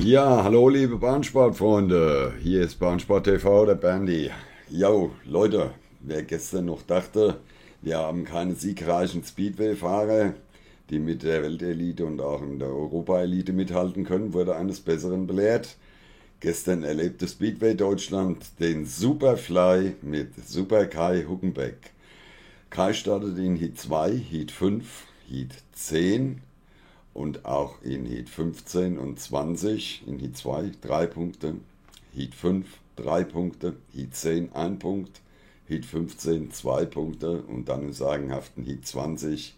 Ja, hallo liebe Bahnsportfreunde, hier ist Bahnsport TV, der Bandy. Jo, Leute, wer gestern noch dachte, wir haben keine siegreichen Speedway-Fahrer, die mit der Weltelite und auch in der Europa-Elite mithalten können, wurde eines Besseren belehrt. Gestern erlebte Speedway Deutschland den Superfly mit Super Kai Huckenbeck. Kai startete in Heat 2, Heat 5, Heat 10 und auch in Heat 15 und 20. In Heat 2 3 Punkte, Heat 5 3 Punkte, Heat 10 1 Punkt, Heat 15 2 Punkte und dann im sagenhaften Heat 20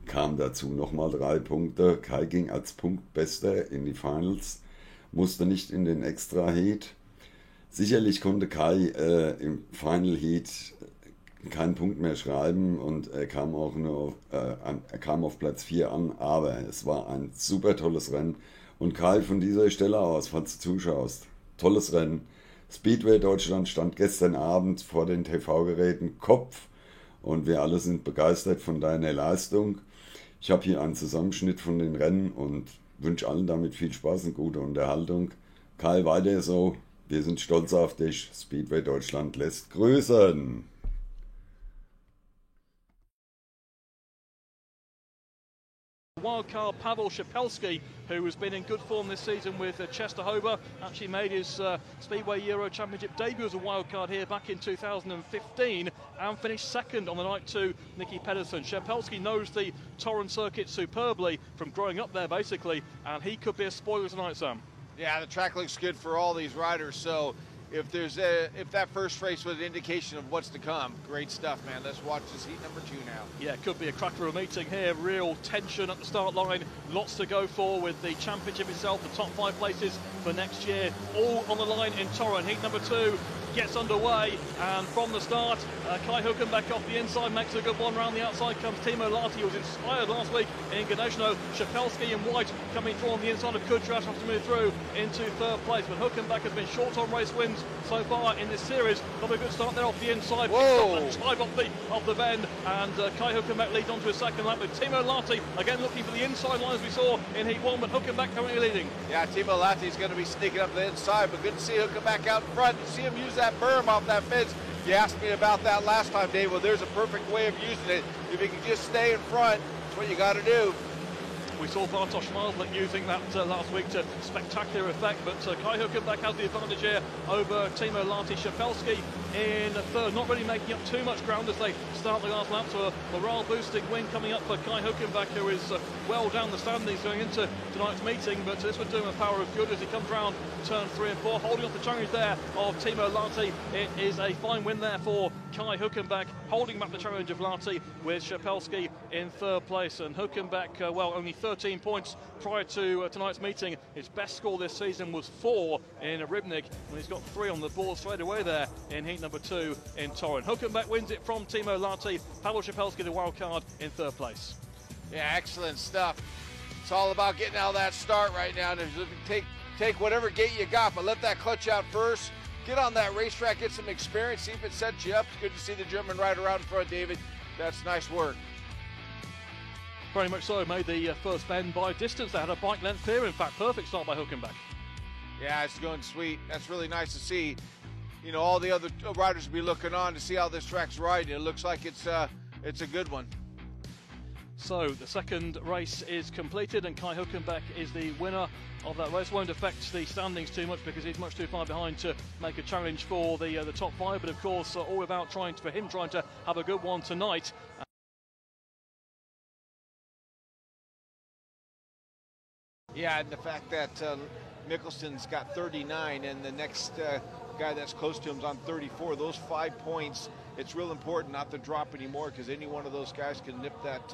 kam dazu nochmal 3 Punkte. Kai ging als Punktbester in die Finals, musste nicht in den Extra-Heat. Sicherlich konnte Kai im Final Heat keinen Punkt mehr schreiben und er kam auch nur auf Platz 4 an, aber es war ein super tolles Rennen. Und Kai, von dieser Stelle aus, falls du zuschaust, tolles Rennen. Speedway Deutschland stand gestern Abend vor den TV-Geräten Kopf und wir alle sind begeistert von deiner Leistung. Ich habe hier einen Zusammenschnitt von den Rennen und wünsche allen damit viel Spaß und gute Unterhaltung. Kai, weiter so. Wir sind stolz auf dich. Speedway Deutschland lässt grüßen. Wildcard Pavel Shepelski, who has been in good form this season with Chesterhover, actually made his Speedway Euro Championship debut as a wildcard here back in 2015 and finished second on the night to Nicky Pedersen. Shepelski knows the Torun circuit superbly from growing up there basically, and he could be a spoiler tonight, Sam. Yeah, the track looks good for all these riders, so if that first race was an indication of what's to come, great stuff, man. Let's watch this heat number 2 now. Yeah, it could be a cracker of a meeting here. Real tension at the start line. Lots to go for with the championship itself, the top 5 places for next year, all on the line in Torun. Heat number 2 gets underway, and from the start, Kai Huckenbeck off the inside makes a good one. Round the outside comes Timo Lahti, who was inspired last week in Gdańsk. Shepelski in white coming through on the inside of Kudrat, has to move through into third place. But Huckenbeck has been short on race wins so far in this series. Got a good start there off the inside. Drive off the bend, and Kai Huckenbeck leads on to his second lap with Timo Lahti again looking for the inside line as we saw in Heat 1, but Huckenbeck currently leading. Yeah, Timo Lahti is going to be sneaking up the inside, but good to see Huckenbeck out in front. You see him use that berm off that fence. You asked me about that last time, Dave. Well, there's a perfect way of using it. If you can just stay in front, that's what you got to do. We saw Bartosz Marslik using that last week to spectacular effect, but Kai Huckenbeck has the advantage here over Timo Lahti. Shepelski in third, not really making up too much ground as they start the last lap, so a morale-boosting win coming up for Kai Huckenbeck, who is well down the standings going into tonight's meeting, but this would do him a power of good as he comes round turn 3 and 4, holding off the challenge there of Timo Lahti. It is a fine win there for Kai Huckenbeck, holding back the challenge of Lahti with Shepelski in third place, and Huckenbeck, well, only 13 points prior to tonight's meeting. His best score this season was 4 in Rybnik, and he's got 3 on the board straight away there in heat number 2 in Torun. Huckenbeck wins it from Timo Lahti. Pavel Shepelski, the wild card, in third place. Yeah, excellent stuff. It's all about getting out of that start right now. Take whatever gate you got, but let that clutch out first. Get on that racetrack, get some experience, see if it sets you up. It's good to see the German rider out in front, David. That's nice work. Very much so. Made the first bend by distance. They had a bike length here. In fact, perfect start by Huckenbeck. Yeah, it's going sweet. That's really nice to see. You know, all the other riders will be looking on to see how this track's riding. It looks like it's a good one. So the second race is completed, and Kai Huckenbeck is the winner of that race. Won't affect the standings too much because he's much too far behind to make a challenge for the top 5. But of course, all about trying to have a good one tonight. Yeah, and the fact that Mikkelson's got 39 and the next guy that's close to him is on 34, those 5 points, it's real important not to drop anymore because any one of those guys can nip that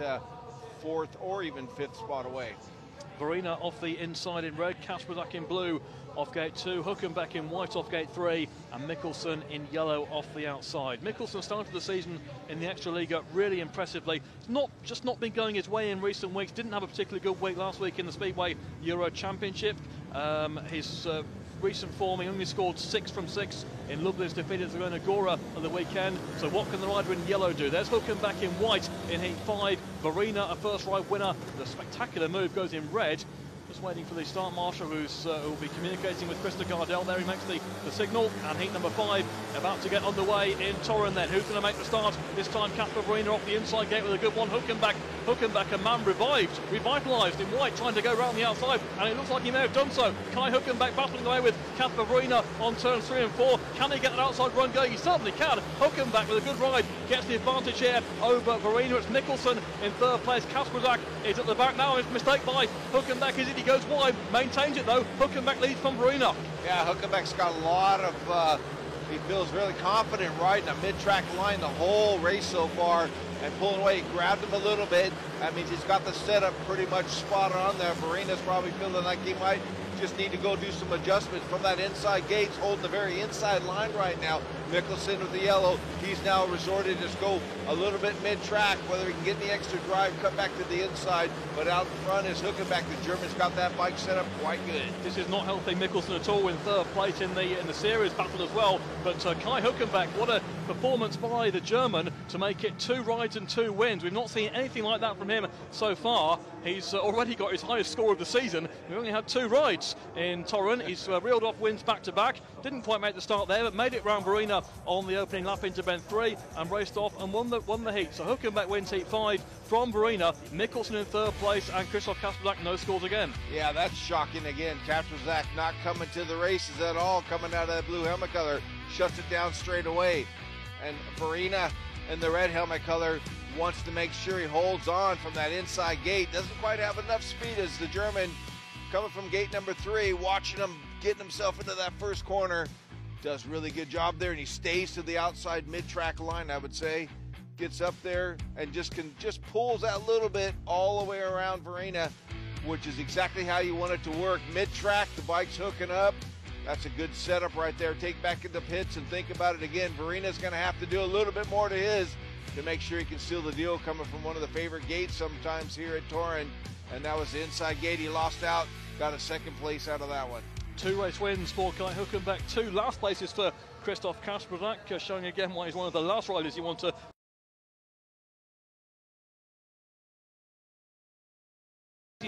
4th or even 5th spot away. Verena off the inside in red, Kasperzak in blue off gate 2, Huckenbeck in white off gate 3, and Mikkelsen in yellow off the outside. Mikkelsen started the season in the Extra Liga really impressively. It's not been going his way in recent weeks. Didn't have a particularly good week last week in the Speedway Euro Championship. His recent form, he only scored 6 from 6 in Lublin's defeat at Zagona Gora on the weekend. So what can the rider in yellow do? There's Huckenbeck in white in heat 5. Verena, a first ride winner. The spectacular move goes in red. Just waiting for the start marshal, who will be communicating with Krista Gardell. There he makes the signal, and heat number 5 about to get underway in Torun then. Who's going to make the start? This time Kasper Verena off the inside gate with a good one. Huckenbeck, a man revitalised in white, trying to go round the outside, and it looks like he may have done so. Kai Huckenbeck battling away with Kasper Verena on turns 3 and 4. Can he get that outside run going? He certainly can. Huckenbeck with a good ride gets the advantage here over Verena. It's Mikkelsen in 3rd place. Kasperzak is at the back now. It's a mistake by Huckenbeck. He goes wide, maintains it though. Huckenbeck leads from Verena. Yeah, Huckenbeck's got a lot of, he feels really confident riding a mid-track line the whole race so far and pulling away. He grabbed him a little bit. That means he's got the setup pretty much spot on there. Verena's probably feeling like he might just need to go do some adjustments from that inside gate. He's holding the very inside line right now. Mikkelsen with the yellow. He's now resorted to just go a little bit mid-track, whether he can get the extra drive, cut back to the inside. But out in front is Huckenbeck. The German's got that bike set up quite good. This is not helping Mikkelsen at all in 3rd place in the series battle as well. But Kai Huckenbeck, what a performance by the German to make it 2 rides and 2 wins. We've not seen anything like that from him so far. He's already got his highest score of the season. We've only had 2 rides in Torun. He's reeled off wins back to back. Didn't quite make the start there, but made it round Verena on the opening lap into bend 3 and raced off and won the heat. So Huckenbeck wins heat 5 from Verena. Mikkelsen in 3rd place, and Krzysztof Kasperzak no scores again. Yeah, that's shocking again. Kasperzak not coming to the races at all, coming out of that blue helmet color, shuts it down straight away. And Verena in the red helmet color wants to make sure he holds on from that inside gate. Doesn't quite have enough speed as the German coming from gate number 3, watching him getting himself into that first corner. Does really good job there, and he stays to the outside mid-track line, I would say. Gets up there and just pulls that little bit all the way around Verena, which is exactly how you want it to work. Mid-track, the bike's hooking up. That's a good setup right there. Take back in the pits and think about it again. Verena's going to have to do a little bit more to his to make sure he can seal the deal, coming from one of the favorite gates sometimes here at Torun. And that was the inside gate. He lost out, got a 2nd place out of that one. 2 race wins for Kai Huckenbeck, 2 last places for Krzysztof Kasperzak, showing again why he's one of the last riders you want to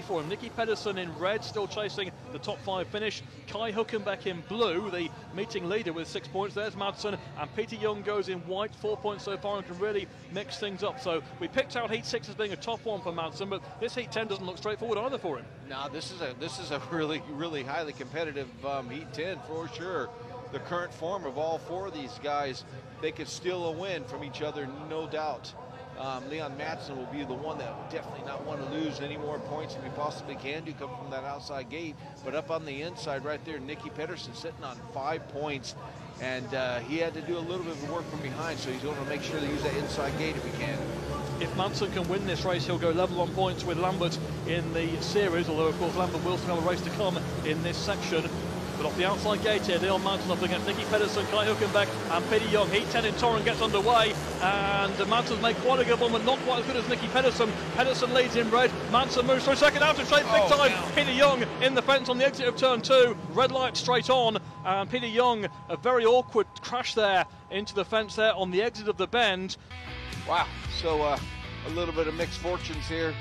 for him. Nicky Pedersen in red, still chasing the top 5 finish. Kai Huckenbeck in blue, the meeting leader with 6 points. There's Madsen, and Peter Young goes in white, 4 points so far, and can really mix things up. So we picked out heat 6 as being a tough one for Madsen, but this heat 10 doesn't look straightforward either for him. No, this is a really highly competitive heat 10 for sure. The current form of all 4 of these guys, they could steal a win from each other, no doubt. Leon Madsen will be the one that will definitely not want to lose any more points if he possibly can do, come from that outside gate. But up on the inside right there, Nicky Pedersen sitting on 5 points, and he had to do a little bit of work from behind, so he's going to make sure to use that inside gate if he can. If Madsen can win this race, he'll go level on points with Lambert in the series, although of course Lambert will still have a race to come in this section. But off the outside gate here, Leon Madsen up against Nicky Pedersen, Kai Huckenbeck and Peter Young. Heat 10 in Torun gets underway, and Madsen's made quite a good one, but not quite as good as Nicky Pedersen. Pedersen leads in red. Madsen moves through second out of straight big time. No. Peter Young in the fence on the exit of turn 2. Red light straight on, and Peter Young, a very awkward crash there into the fence there on the exit of the bend. Wow, so a little bit of mixed fortunes here.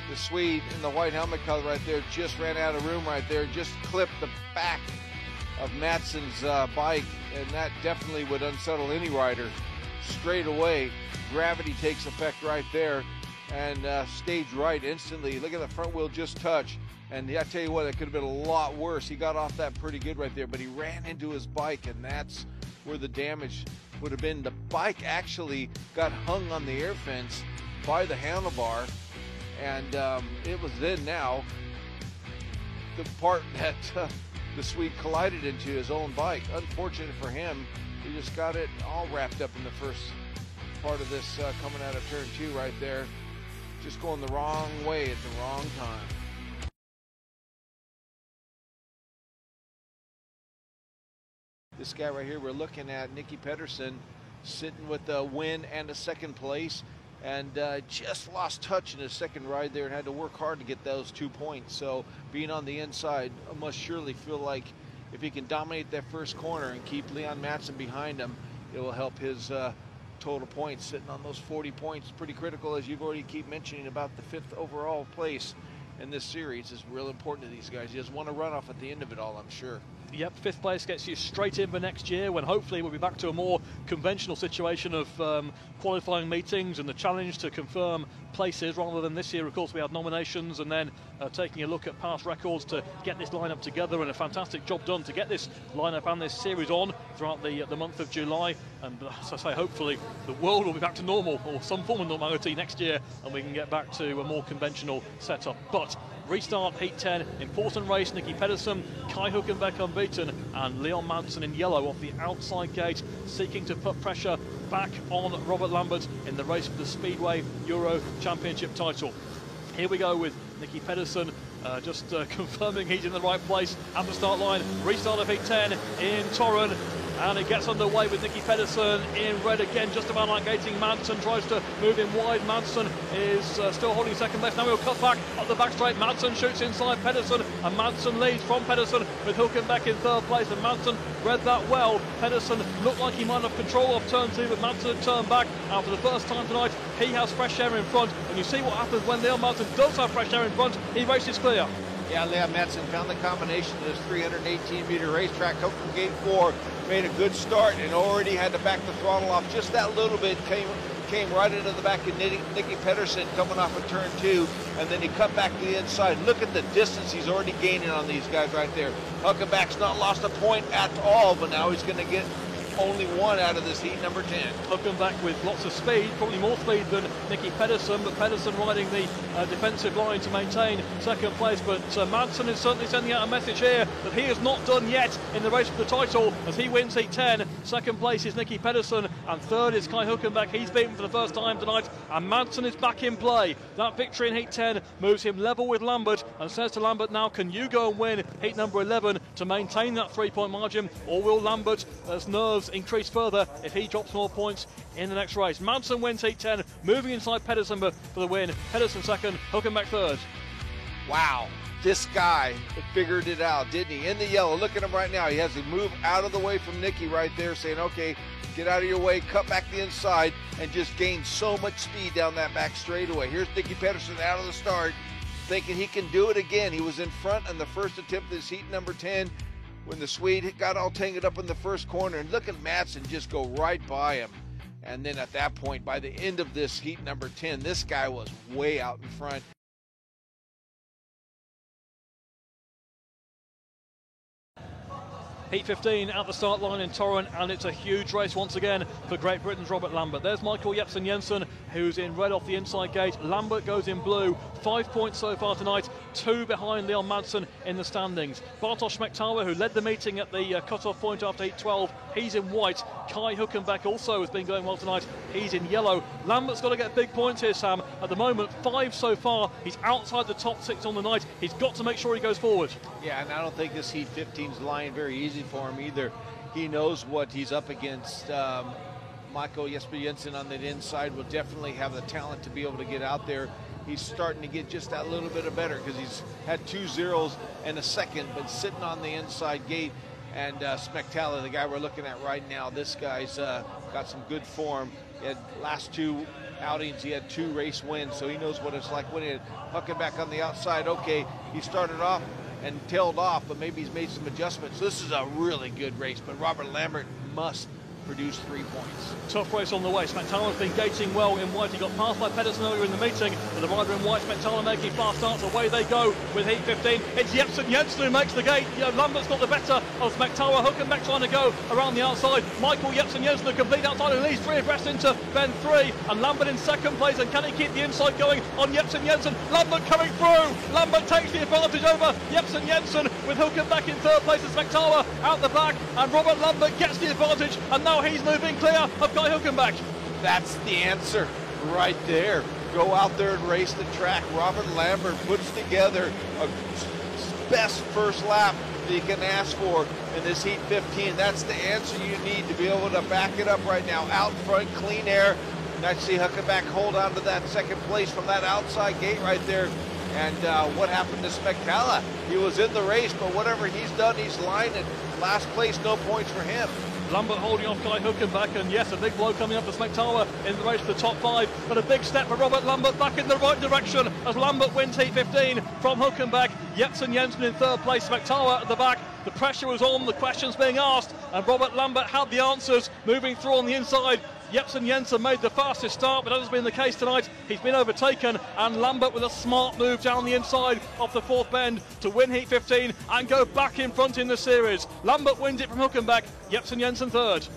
The Swede in the white helmet color right there just ran out of room right there, just clipped the back of Madsen's bike, and that definitely would unsettle any rider straight away. Gravity takes effect right there, and stage right instantly. Look at the front wheel just touch, and I tell you what, it could have been a lot worse. He got off that pretty good right there, but he ran into his bike, and that's where the damage would have been. The bike actually got hung on the air fence by the handlebar, and it was then now the part that the Swede collided into his own bike. Unfortunate for him, he just got it all wrapped up in the first part of this coming out of turn 2 right there. Just going the wrong way at the wrong time. This guy right here we're looking at, Nicky Pedersen, sitting with a win and a 2nd place, and just lost touch in his 2nd ride there and had to work hard to get those 2 points. So being on the inside must surely feel like if he can dominate that first corner and keep Leon Madsen behind him, it will help his total points. Sitting on those 40 points, pretty critical, as you've already keep mentioning about the 5th overall place in this series is real important to these guys. He doesn't want to run off at the end of it all, I'm sure. Yep, 5th place gets you straight in for next year, when hopefully we'll be back to a more conventional situation of qualifying meetings and the challenge to confirm places, rather than this year, of course, we had nominations and then taking a look at past records to get this lineup together, and a fantastic job done to get this lineup and this series on throughout the month of July. And as I say, hopefully the world will be back to normal, or some form of normality next year, and we can get back to a more conventional setup. But restart Heat 10, important race. Nicky Pedersen, Kai Huckenbeck unbeaten, and Leon Madsen in yellow off the outside gate, seeking to put pressure back on Robert Lambert in the race for the Speedway Euro Championship title. Here we go with Nicky Pedersen just confirming he's in the right place at the start line. Restart of Heat 10 in Torun. And it gets underway with Nicky Pedersen in red again, just about like gating. Madsen tries to move in wide. Madsen is still holding second place. Now he'll cut back up the back straight. Madsen shoots inside Pedersen, and Madsen leads from Pedersen with Huckenbeck in 3rd place. And Madsen read that well. Pedersen looked like he might have control of turn 2, but Madsen had turned back. And for the first time tonight, he has fresh air in front. And you see what happens when Leon Madsen does have fresh air in front. He races clear. Yeah, Leon Madsen found the combination of this 318-meter racetrack. Open gate 4, made a good start and already had to back the throttle off just that little bit. Came right into the back of Nicky Pedersen coming off of turn 2, and then he cut back to the inside. Look at the distance he's already gaining on these guys right there. Huckenbeck's not lost a point at all, but now he's going to get only one out of this heat number 10. Huckenbeck with lots of speed, probably more speed than Nicky Pedersen, but Pedersen riding the defensive line to maintain second place. But Madsen is certainly sending out a message here that he is not done yet in the race for the title, as he wins Heat 10. Second place is Nicky Pedersen, and 3rd is Kai Huckenbeck. He's beaten for the first time tonight, and Madsen is back in play. That victory in Heat 10 moves him level with Lambert, and says to Lambert, now can you go and win Heat number 11 to maintain that 3-point margin, or will Lambert, as nerves increase further, if he drops more points in the next race? Madsen wins Heat 10, moving inside Pedersen for the win. Pedersen 2nd, Huckenbeck 3rd. Wow, this guy figured it out, didn't he? In the yellow, look at him right now. He has to move out of the way from Nicky right there, saying, okay, get out of your way, cut back the inside, and just gain so much speed down that back straightaway. Here's Nicky Pedersen out of the start, thinking he can do it again. He was in front on the first attempt of this heat number 10, when the Swede got all tangled up in the first corner, and look at Madsen just go right by him. And then at that point, by the end of this heat number 10, this guy was way out in front. Heat 15 at the start line in Torun, and it's a huge race once again for Great Britain's Robert Lambert. There's Michael Jensen, who's in red off the inside gate. Lambert goes in blue. 5 points so far tonight, 2 behind Leon Madsen in the standings. Bartosz Smektala, who led the meeting at the cut-off point after Heat 12, he's in white. Kai Huckenbeck also has been going well tonight. He's in yellow. Lambert's got to get big points here, Sam. At the moment, 5 so far. He's outside the top 6 on the night. He's got to make sure he goes forward. Yeah, and I don't think this Heat 15's lying very easy for him either. He knows what he's up against. Michael Jensen on that inside will definitely have the talent to be able to get out there. He's starting to get just that little bit of better, because he's had 2 zeros and a second, but sitting on the inside gate. And Smektala, the guy we're looking at right now, this guy's got some good form. He had last 2 outings, he had 2 race wins, so he knows what it's like winning. Huckenbeck on the outside. Okay, he started off and tailed off, but maybe he's made some adjustments. So this is a really good race, but Robert Lambert must produce 3 points. Tough race on the way. Smektala's been gating well in white. He got passed by Pedersen earlier in the meeting, but the rider in white, Smektala, making fast starts. Away they go with Heat 15. It's Jensen who makes the gate. Lambert's got the better of Smektala. Huckenbeck trying to go around the outside. Michael Jensen, the complete outside, who leads 3 abreast into bend 3, and Lambert in second place. And can he keep the inside going on Jensen? Lambert coming through. Lambert takes the advantage over Jensen with Huckenbeck in 3rd place, and Smektala out the back, and Robert Lambert gets the advantage, and now he's moving clear of Kai Huckenbeck. That's the answer right there. Go out there and race the track. Robert Lambert puts together a best first lap that you can ask for in this Heat 15. That's the answer you need to be able to back it up right now. Out front, clean air. Nice to see Huckenbeck hold on to that second place from that outside gate right there. And what happened to Smektala? He was in the race, but whatever he's done, he's lying in last place, no points for him. Lambert holding off Kai Huckenbeck, and yes, a big blow coming up for Smektala in the race for the top 5, but a big step for Robert Lambert back in the right direction as Lambert wins heat 15 from Huckenbeck. Jepsen Jensen in third place, Smektala at the back. The pressure was on, the questions being asked, and Robert Lambert had the answers moving through on the inside. Jepsen Jensen made the fastest start, but that has been the case tonight. He's been overtaken, and Lambert with a smart move down the inside of the fourth bend to win heat 15 and go back in front in the series. Lambert wins it from Huckenbeck, Jepsen Jensen third.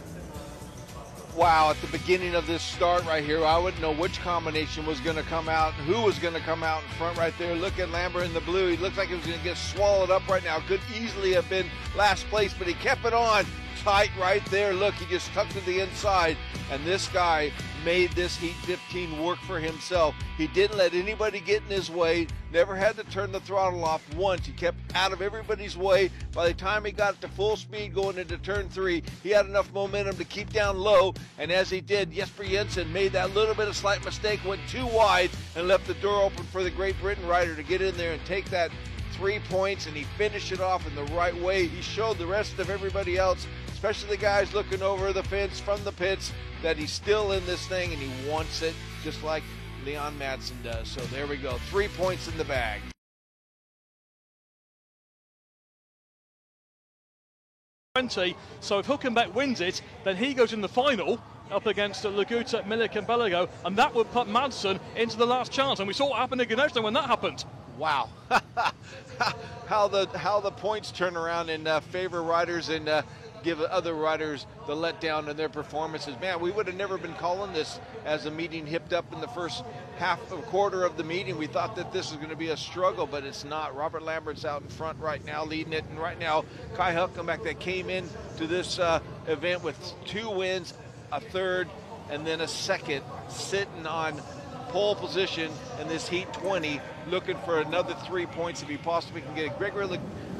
Wow, at the beginning of this start right here, I wouldn't know which combination was going to come out, who was going to come out in front right there. Look at Lambert in the blue. He looks like he was going to get swallowed up right now. Could easily have been last place, but he kept it on tight right there. Look, he just tucked to the inside, and this guy made this heat 15 work for himself. He didn't let anybody get in his way, never had to turn the throttle off once. He kept out of everybody's way. By the time he got to full speed going into turn 3, he had enough momentum to keep down low, and as he did, Jesper Jensen made that little bit of slight mistake, went too wide, and left the door open for the Great Britain rider to get in there and take that 3 points, and he finished it off in the right way. He showed the rest of everybody else, especially the guys looking over the fence from the pits, that he's still in this thing and he wants it, just like Leon Madsen does. So there we go, 3 points in the bag. So if Huckenbeck wins it, then he goes in the final up against Laguta, Milik and Bellego, and that would put Madsen into the last chance. And we saw what happened in Gestern when that happened. Wow. how the points turn around and favor riders and give other riders the letdown in their performances. Man, we would have never been calling this as a meeting hipped up in the first quarter of the meeting. We thought that this was going to be a struggle, but it's not. Robert Lambert's out in front right now, leading it, and right now Kai Huckenbeck, that came in to this event with 2 wins, a third, and then a second, sitting on pole position in this heat 20, looking for another 3 points if he possibly can get it. Gregory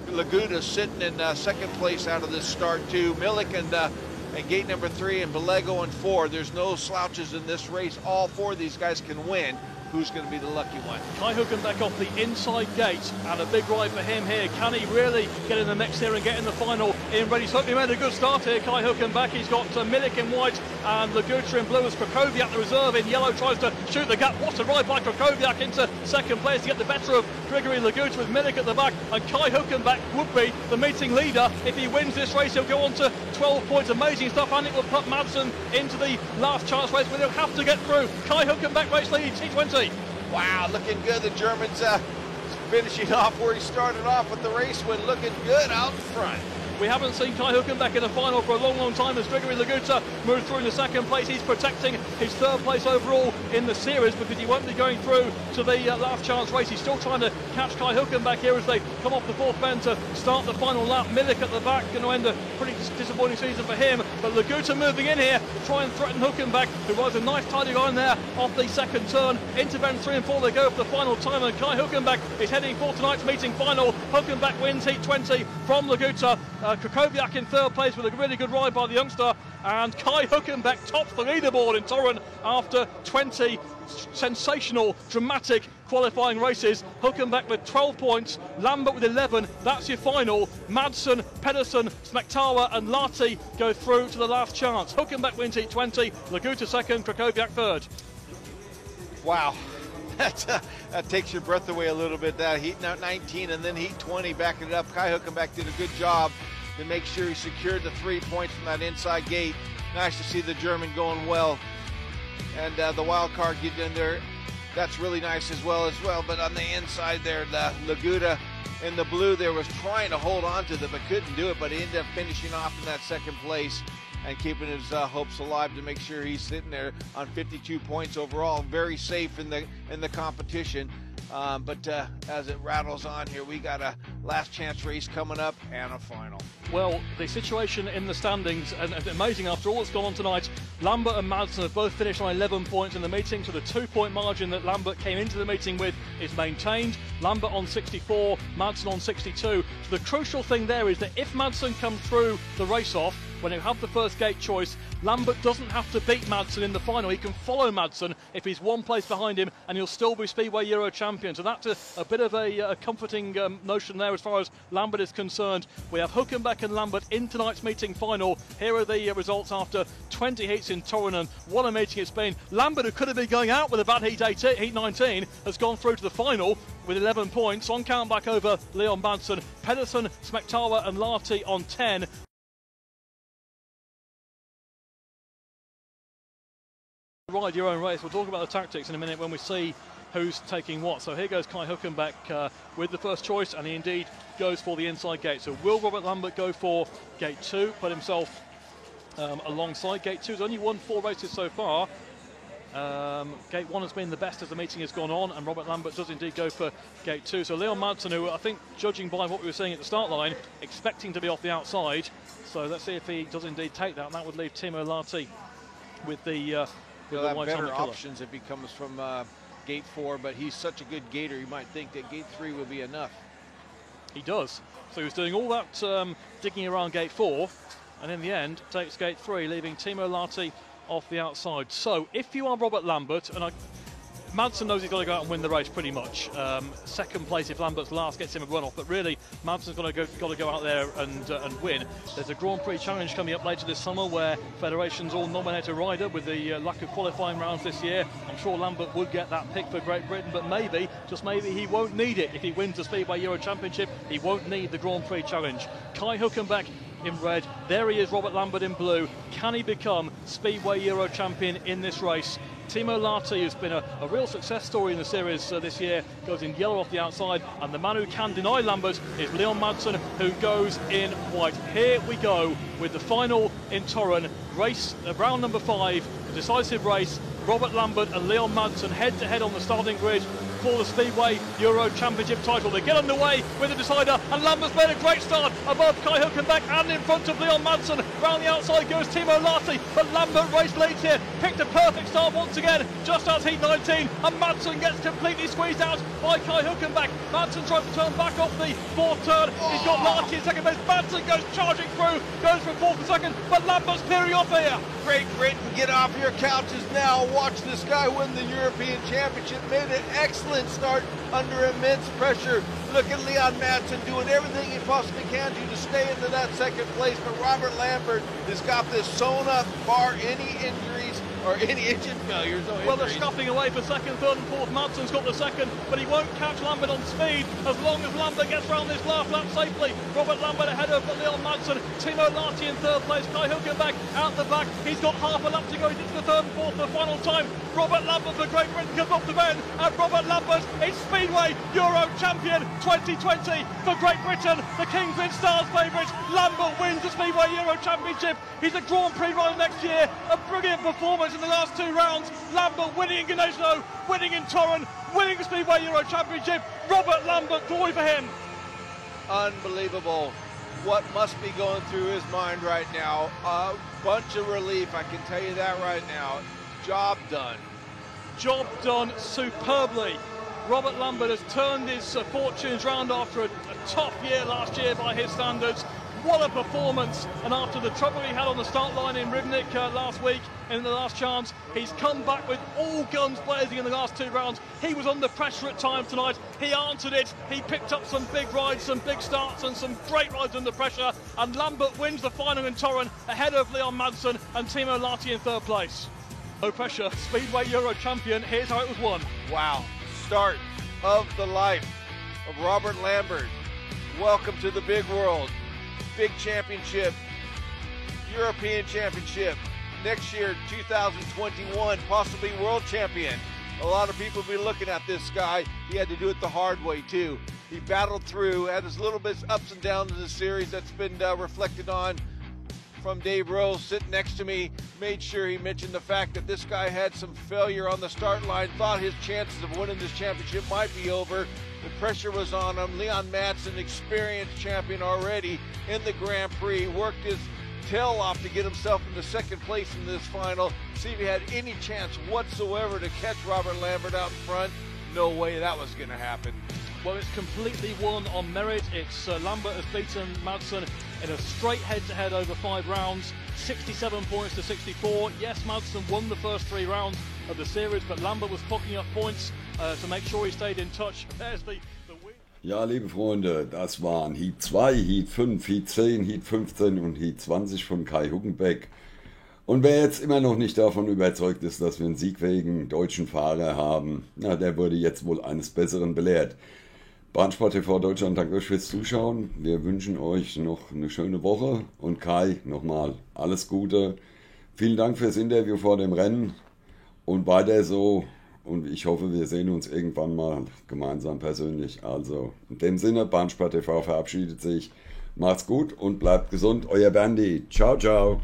Laguta sitting in second place out of this start too. Milik and gate number 3 and Bellego in 4. There's no slouches in this race. All 4 of these guys can win. Who's going to be the lucky one? Kai Huckenbeck off the inside gate, and a big ride for him here. Can he really get in the mix here and get in the final in ready? So he made a good start here, Kai Huckenbeck. He's got Milik in white and Laguta in blue as Krakowiak, the reserve, in yellow, tries to shoot the gap. What a ride by Krakowiak into second place to get the better of Gregory Laguta with Milik at the back, and Kai Huckenbeck would be the meeting leader. If he wins this race, he'll go on to 12 points. Amazing stuff, and it will put Madsen into the last chance race where he'll have to get through. Kai Huckenbeck race lead, T20. Wow, looking good. The German's finishing off where he started off with the race win, looking good out in front. We haven't seen Kai Huckenbeck in the final for a long time as Gregory Laguta moved through in the second place. He's protecting his third place overall in the series because he won't be going through to the last chance race. He's still trying to catch Kai Huckenbeck here as they come off the fourth bend to start the final lap. Milik at the back, going to end a pretty disappointing season for him. But Laguta moving in here to try and threaten Huckenbeck, who rides a nice tidy line there off the second turn. Into bend 3 and 4 they go for the final time, and Kai Huckenbeck is heading for tonight's meeting final. Huckenbeck wins heat 20 from Laguta. Krakowiak in third place with a really good ride by the youngster, and Kai Huckenbeck tops the leaderboard in Torun after 20 sensational, dramatic qualifying races. Huckenbeck with 12 points, Lambert with 11. That's your final. Madsen, Pedersen, Smektala and Lahti go through to the last chance. Huckenbeck wins heat 20, Laguta second, Krakowiak third. Wow. That takes your breath away a little bit. That heat 19 and then heat 20 backing it up. Kai Huckenbeck did a good job to make sure he secured the 3 points from that inside gate. Nice to see the German going well. And the wild card getting in there. That's really nice as well. But on the inside there, the Laguta in the blue there was trying to hold on to them but couldn't do it. But he ended up finishing off in that second place and keeping his hopes alive to make sure he's sitting there on 52 points overall. Very safe in the competition. But as it rattles on here, we got a last chance race coming up and a final. Well, the situation in the standings, and amazing after all that's gone on tonight, Lambert and Madsen have both finished on 11 points in the meeting, so the 2-point margin that Lambert came into the meeting with is maintained. Lambert on 64, Madsen on 62. So the crucial thing there is that if Madsen comes through the race-off, when you have the first gate choice, Lambert doesn't have to beat Madsen in the final. He can follow Madsen if he's one place behind him, and he'll still be Speedway Euro champion. So that's a bit of a comforting notion there as far as Lambert is concerned. We have Huckenbeck and Lambert in tonight's meeting final. Here are the results after 20 heats in Torun, and what a meeting it's been. Lambert, who could have been going out with a bad heat 19, has gone through to the final with 11 points. On count back over Leon Madsen, Pedersen, Smektawa and Lahti on 10. Ride your own race. We'll talk about the tactics in a minute when we see who's taking what. So here goes Kai Huckenbeck with the first choice, and he indeed goes for the inside gate. So will Robert Lambert go for gate 2, put himself alongside gate 2? He's only won 4 races so far. Gate 1 has been the best as the meeting has gone on, and Robert Lambert does indeed go for gate 2. So Leon Madsen, who I think, judging by what we were seeing at the start line, expecting to be off the outside. So let's see if he does indeed take that, and that would leave Timo Lahti with the He'll have better options if he comes from gate 4, but he's such a good gator, you might think that gate 3 will be enough. He does. So he was doing all that digging around gate 4, and in the end takes gate 3, leaving Timo Lahti off the outside. So if you are Robert Lambert, and Madsen knows he's got to go out and win the race pretty much. Second place if Lambert's last gets him a run off, but really Madsen's got to go out there and win. There's a Grand Prix challenge coming up later this summer where federations all nominate a rider. With the lack of qualifying rounds this year, I'm sure Lambert would get that pick for Great Britain, but maybe, just maybe, he won't need it. If he wins the Speedway Euro Championship, he won't need the Grand Prix challenge. Kai Huckenbeck in red, there he is, Robert Lambert in blue. Can he become Speedway Euro champion in this race? Timo Lahti, who's been a real success story in the series this year, goes in yellow off the outside, and the man who can deny Lambert is Leon Madsen, who goes in white. Here we go with the final in Torun, race round number 5, the decisive race. Robert Lambert and Leon Madsen head to head on the starting grid for the Speedway Euro Championship title. They get underway with the decider, and Lambert's made a great start above Kai Huckenbeck and in front of Leon Madsen. Round the outside goes Timo Lahti, but Lambert race leads here, picked a perfect start once again, just out heat 19, and Madsen gets completely squeezed out by Kai Huckenbeck. Madsen tries to turn back off the 4th turn. He's got Lahti in second place. Madsen goes charging through, goes from 4th and 2nd, but Lambert's peering off here. Great Britain, get off your couches now. Watch this guy win the European Championship. Made an excellent start under immense pressure. Look at Leon Madsen doing everything he possibly can to stay into that second place. But Robert Lambert has got this sewn up, bar any injuries or any engine failures. No well, they're scuffing away for 2nd, 3rd and 4th. Madsen's got the 2nd, but he won't catch Lambert on speed as long as Lambert gets round this last lap safely. Robert Lambert ahead of Leon Madsen. Timo Lahti in 3rd place. Kai Huckenbeck out the back. He's got half a lap to go into the 3rd and 4th for the final time. Robert Lambert for Great Britain comes off the bend, and Robert Lambert is Speedway Euro Champion 2020 for Great Britain. The Kingsland Stars favourite. Lambert wins the Speedway Euro Championship. He's a Grand Prix rider next year. A brilliant performance in the last 2 rounds. Lambert winning in Geniales, winning in Torun, winning the Speedway Euro Championship. Robert Lambert, glory for him. Unbelievable. What must be going through his mind right now? A bunch of relief, I can tell you that right now. Job done. Job done superbly. Robert Lambert has turned his fortunes round after a tough year last year by his standards. What a performance, and after the trouble he had on the start line in Rivnik last week in the last chance, he's come back with all guns blazing in the last 2 rounds. He was under pressure at times tonight. He answered it. He picked up some big rides, some big starts and some great rides under pressure, and Lambert wins the final in Torun ahead of Leon Madsen and Timo Lahti in 3rd place. No pressure, Speedway Euro champion. Here's how it was won. Wow, start of the life of Robert Lambert. Welcome to the big world. Big championship, European Championship, next year 2021, possibly world champion. A lot of people will be looking at this guy. He had to do it the hard way too. He battled through, had his little bit ups and downs in the series that's been reflected on from Dave Rose sitting next to me. Made sure he mentioned the fact that this guy had some failure on the start line, thought his chances of winning this championship might be over. The pressure was on him. Leon Madsen, experienced champion already in the Grand Prix, worked his tail off to get himself into 2nd place in this final. See if he had any chance whatsoever to catch Robert Lambert out in front. no way that was going to happen. Well, it's completely won on merit. It's Lambert has beaten Madsen in a straight head-to-head over 5 rounds, 67 points to 64. Yes, Madsen won the first 3 rounds of the series, but Lambert was pocking up points to make sure he stayed in touch. There's the win. Ja, liebe Freunde, das waren Heat 2, Heat 5, Heat 10, Heat 15 und Heat 20 von Kai Huckenbeck. Und wer jetzt immer noch nicht davon überzeugt ist, dass wir einen siegfähigen deutschen Fahrer haben, na, der wurde jetzt wohl eines Besseren belehrt. Bahnsport TV Deutschland, danke euch fürs Zuschauen. Wir wünschen euch noch eine schöne Woche. Und Kai, nochmal alles Gute. Vielen Dank fürs Interview vor dem Rennen. Und weiter so. Und ich hoffe, wir sehen uns irgendwann mal gemeinsam persönlich. Also in dem Sinne, Bahnsport TV verabschiedet sich. Macht's gut und bleibt gesund. Euer Bandi. Ciao, ciao.